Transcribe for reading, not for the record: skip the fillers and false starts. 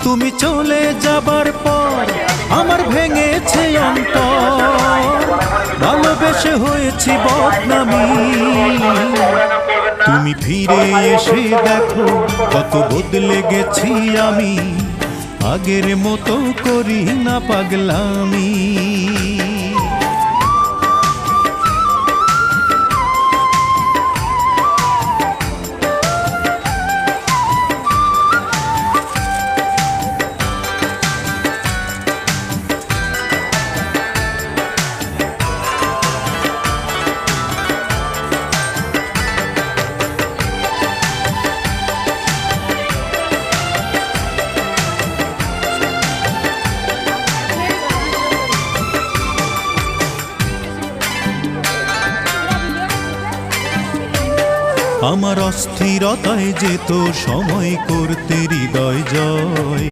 তুমি চলে যাবার পর আমার ভেঙেছে অন্তর, ভালোবেসে হয়েছি বদনামি। তুমি ফিরে এসে দেখো কত বদলে গেছি আমি, আগের মতো করি না পাগলামি। আমার অস্থিরতায় যেত সময় করতে হৃদয় জয়।